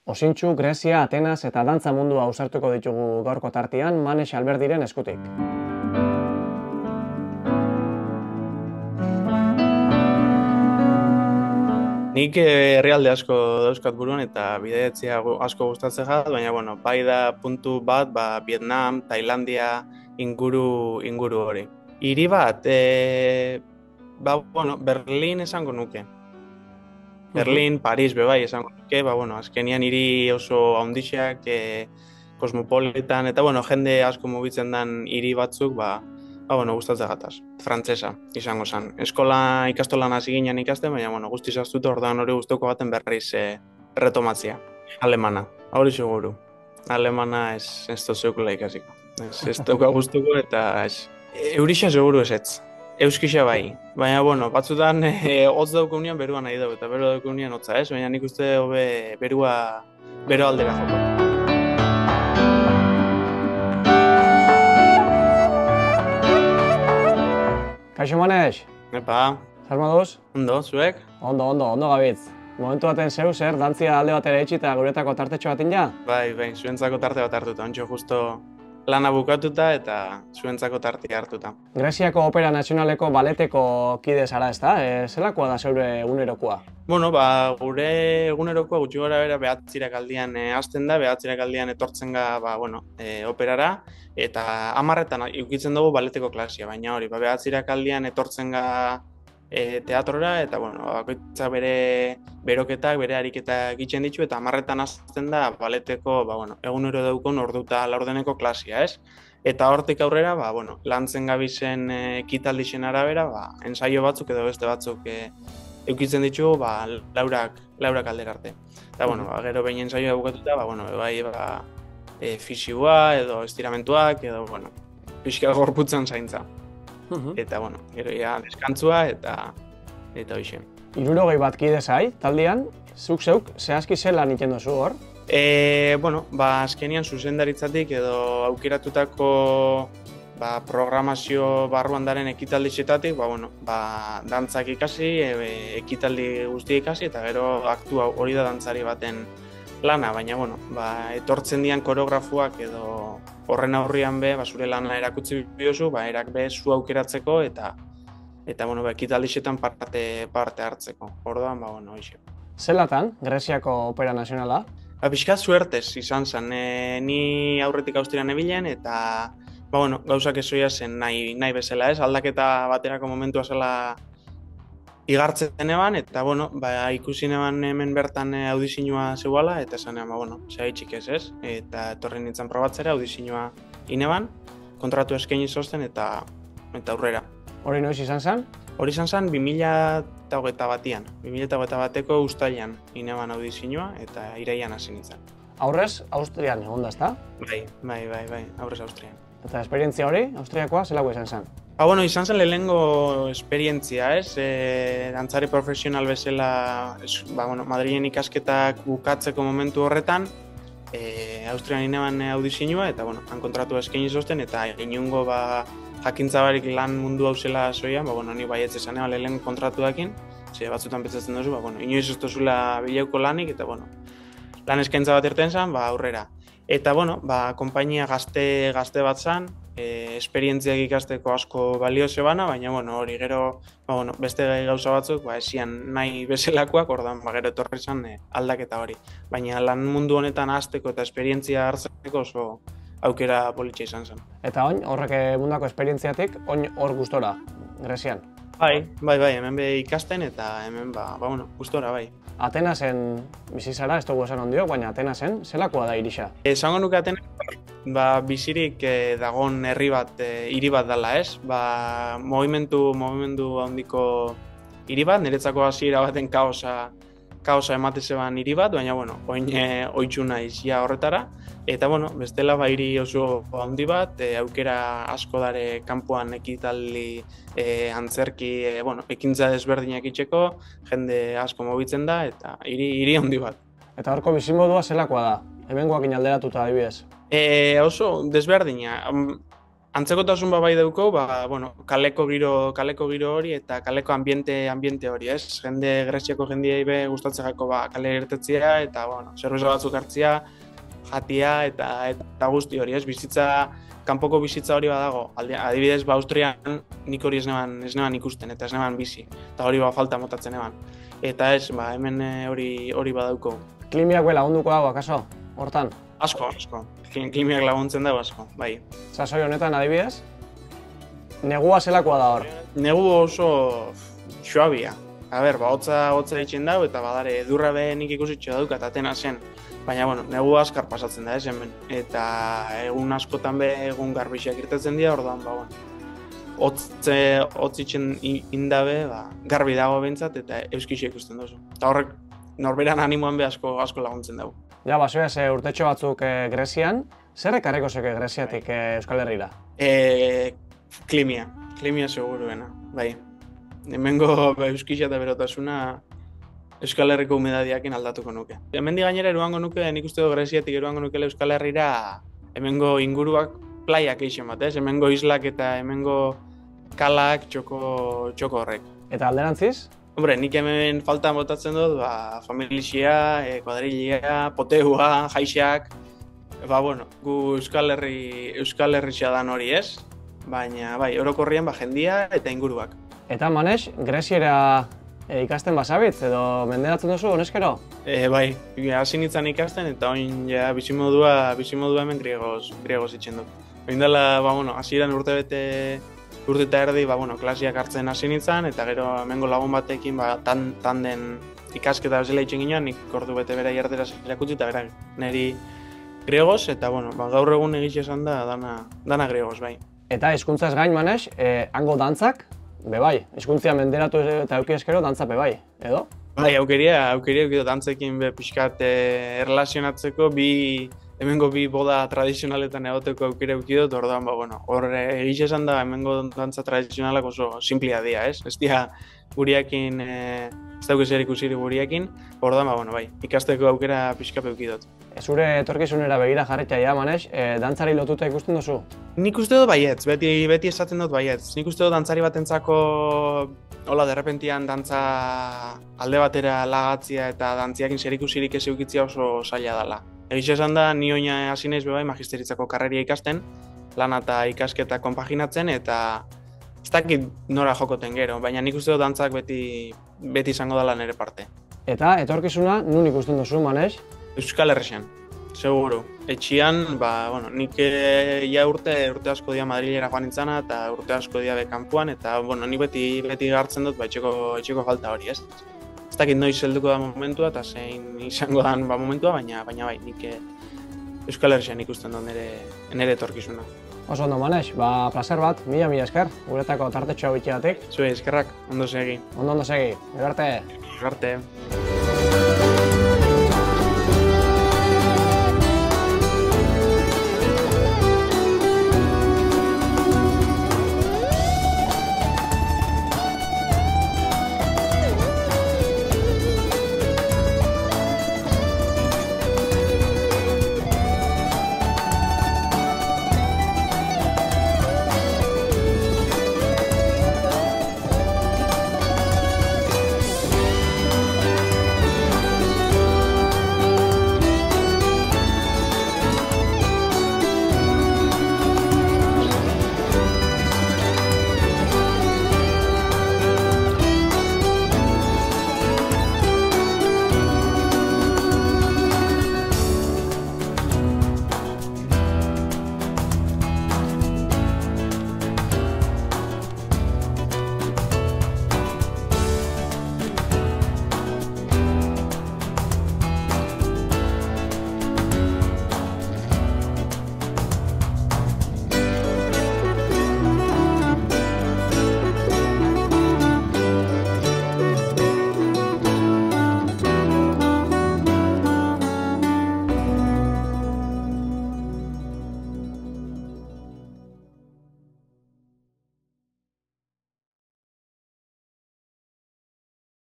Osintxu, Grezia, Atenas eta dantza mundua ausartuko ditugu gaurko tartean Manex Alberdiren eskutik. Nik herrialde asko dauzkat buruan eta bidaiatzea asko gustatzen jat, baina bai da puntu bat, Vietnam, Tailandia inguru hori. Hiri bat, Berlin esango nuke. Berlin, Paris bai esango nuke, azkenian hiri oso handixeak, kosmopolitan eta jende asko mugitzen den hiri batzuk, gustatzen gataz. Frantsesa izango zen. Ikastolan hasi ginen ikasten, baina guztiz astuta orduan hori gustuko baten berriz retomatzea. Alemana, hori seguru. Alemana ez duzukula ikasiko. Ez duka gustuko eta ez. Eurixa seguru ez. Euskixa bai. Baina, batzutan hotz daukunean berua nahi dugu eta beru daukunean hotza ez, baina nik uste hobe bero aldera joko. Kaixo Manex? Epa. Zer moduz? Ondo, zuek? Ondo gabitz. Momentu baten zeu zer, dantzia alde batera itxi eta guretako tartetxo batin ja? Bai, zuentzako tarte bat hartuta, ontsa justo lana bukatuta eta zuentzako tartea hartuta. Greziako Opera Nazionaleko baleteko kide zara ezta? Zelakoa da zeure egunerokoa? Gure egunerokoa gutxi gora bera behatzirak aldian hasten da, behatzirak aldian etortzen ga, operara, eta 10etan iukitzen dugu baleteko klasia, baina hori, behatzirak aldian etortzen ga teatrora, eta bakoitza bere beroketak, bere ariketak egiten ditu, eta 10etan hasten da baleteko, egunero daukon orduta laurdeneko klasia, ez? Eta hortik aurrera, lantzen gabizen ekitaldixen arabera, ensaio batzuk edo beste batzuk eukitzen ditugu, laurak aldera arte. Eta, gero behin ensaioa bukatuta, fisioa edo estiramentuak edo, pixka gorputzen zaintza. Eta, gero ja deskantzua eta hoxe. 60 bat kide zai, taldean, zeuk zehazki zelan iten duzu hor? Azkenian zuzendaritzatik edo aukeratutako programazio barruan daren ekitaldixetatik, dantzak ikasi, ekitaldi guzti ikasi, eta gero aktua hori da dantzari baten lana, baina, etortzen dian koreografuak edo horren aurrian zure lana erakutsi biozu, erak zu aukeratzeko eta ekitaldixetan parte hartzeko. Orduan, hoxe. Zelatan, Greziako Opera Nazionala? Pixkat suertez izan zen, ni aurretik Austrian ebilen eta gauzak ezoia zen nahi bezala ez, aldaketa baterako momentua zela igartzen eban, eta ikusi neban hemen bertan audizioa zeuala, eta esan eban, zehitxik ez, eta etorri nintzen probatzera audizioa ineban, kontratu eskaini zozten eta aurrera. Hori noiz izan zen? Hori izan zen 2021 batian, 2021 bateko uztailean ineban audizioa eta iraian hasi nintzen. Aurrez, Austrian egon da, ezta? Bai, aurrez Austrian. Eta esperientzia hori, Austriakoa, zelako izan zen? Izan zen lehenengo esperientzia, ez? Dantzari profesional bezala, Madrilen ikasketak bukatzeko momentu horretan, Austrian ineban audizioa, eta han kontratu eskaini zozten, eta inungo jakintzabarik lan mundu hau zela zoian, ni baietz esan eban lehenengo kontratuakin, ze batzutan pentsatzen duzu, inoiz ez duzula bilauko lanik, eta lan eskaintza bat irten zen, aurrera. Eta, konpainia gazte bat zen, esperientziak ikasteko asko balio zebana, baina, hori gero, beste gauza batzuk, esian nahi bezalakoak, ordan, gero etorri zen aldaketa hori. Baina lan mundu honetan hasteko eta esperientzia hartzeko oso aukera politxe izan zen. Eta horrek mundako esperientziatik, hor gustora, Grezian? Bai, hemen ikasten eta hemen, gustora, bai. Atenasen bizizara, ez dugu esan ondio, baina Atenasen, zelakoa da irixa? Esango nuke Atenas, bizirik dagon hiri bat dela, ez? Movimendu handiko hiri bat, niretzako hasiera baten kaosa emate zeban hiri bat, baina, oin oitxu naiz ja horretara. Eta, bestela hiri oso handi bat, aukera asko dare kanpoan ekitaldi, antzerki, ekintza desberdinak itxeko, jende asko mobitzen da, eta hiri handi bat. Eta horko bizimodua zelakoa da? Hemengoakin alderatuta adibidez? Oso desberdina. Antzekotasun bai dauko, kaleko giro hori eta kaleko ambiente hori, ez? Greziako jendiei be gustatzen jako kale irtetzea eta zerbeza batzuk hartzea, jatia eta guzti hori, ez? Kanpoko bizitza hori badago. Adibidez, Austrian nik hori ez neban ikusten eta ez neban bizi. Eta hori falta motatzen neban. Eta ez, hemen hori badauko. Klimiak lagunduko dago, akaso? Hortan? Asko. Klimiak laguntzen dago asko, bai. Sasoi honetan adibidez? Negua zelakoa da hor? Negu oso suabia. Hotza ditzen dago eta badare edurra nik ikusitxo daukat Atenasen. Baina, negu askar pasatzen da ez hemen. Eta egun askotan egun garbixak irtetzen dira, orduan, hotz itxen indabe, garbi dago behintzat eta euskixia ikusten duzu. Eta horrek norberan animoan asko laguntzen dugu. Ja, basoez, urtetxo batzuk Grezian, zer ekarriko zeke Greziatik Euskal Herrira? Klimia seguruena, bai. Hemengo euskixia eta berotasuna Euskal Herriko humedadiakin aldatuko nuke. Hemendi gainera eruango nuke, nik uste Greziatik eruango nuke Euskal Herrira, hemengo inguruak plaiak eixen bat, ez? Hemengo islak eta hemengo kalak txoko horrek. Eta alderantziz? Hombre, nik hemen falta botatzen dut, familia, kuadrilla, poteua, jaixak. Gu Euskal Herri xadan hori ez, baina orokorrian jendia eta inguruak. Eta Manex, Greziera ikasten basabitz edo menderatzen duzu, honezkero? Bai, hasi nintzen ikasten eta oin bizimodua hemen griegoz itxen dut. Oin dela, hasieran urte eta erdi, klasiak hartzen hasi nintzen eta gero hemengo lagun batekin tanden ikasketa bezala itxen ginen, nik ordu bete bera jarderaz erakutsi eta bera niri griegoz eta gaur egun egiz esan da dana griegoz, bai. Eta hizkuntzaz gain, Manex, hango dantzak? Bai, hizkuntzia menderatu eta euki eskero dantza bai, edo? Bai, aukeria dantzekin pixkat erlazionatzeko hemengo bi boda tradizionaletan egoteko aukera eukidot, orduan, hor egiz esan da hemengo dantza tradizionalak oso simplia dira, ez? Ez dira guriakin, ez dauk ezer ikusiri guriakin, orduan, ikasteko aukera pixkat eukidot. Zure etorkizunera begira jarretxa ja, Manex, dantzari lotuta ikusten duzu? Nik uste dut baietz, beti esaten dut baietz. Nik uste dut dantzari batentzako derrepentian dantza alde batera lagatzia eta dantziakin zerikusirik ez eukitzia oso zaila dela. Egiz esan da, ni oina hasi naiz magisteritzako karreria ikasten, lana eta ikasketa konpaginatzen eta ez dakit nora jokoten gero, baina nik uste dut dantzak beti izango dela nire parte. Eta etorkizuna nun ikusten duzu, Manex? Euskal Herrian, seguru. Etxian, nik urte asko dia Madrilera joan nintzana eta urte asko dia kanpoan eta nik beti gartzen dut etxeko falta hori, ez? Ez dakit noiz helduko da momentua eta zein izango da momentua, baina bai, nik Euskal Herrian ikusten dut nire etorkizuna. Oso ondo, Manex, placer bat, mila esker, guretako tartetxoa bitxeatik. Zue, eskerrak, ondo segi. Ondo segi, gero arte. Gero arte.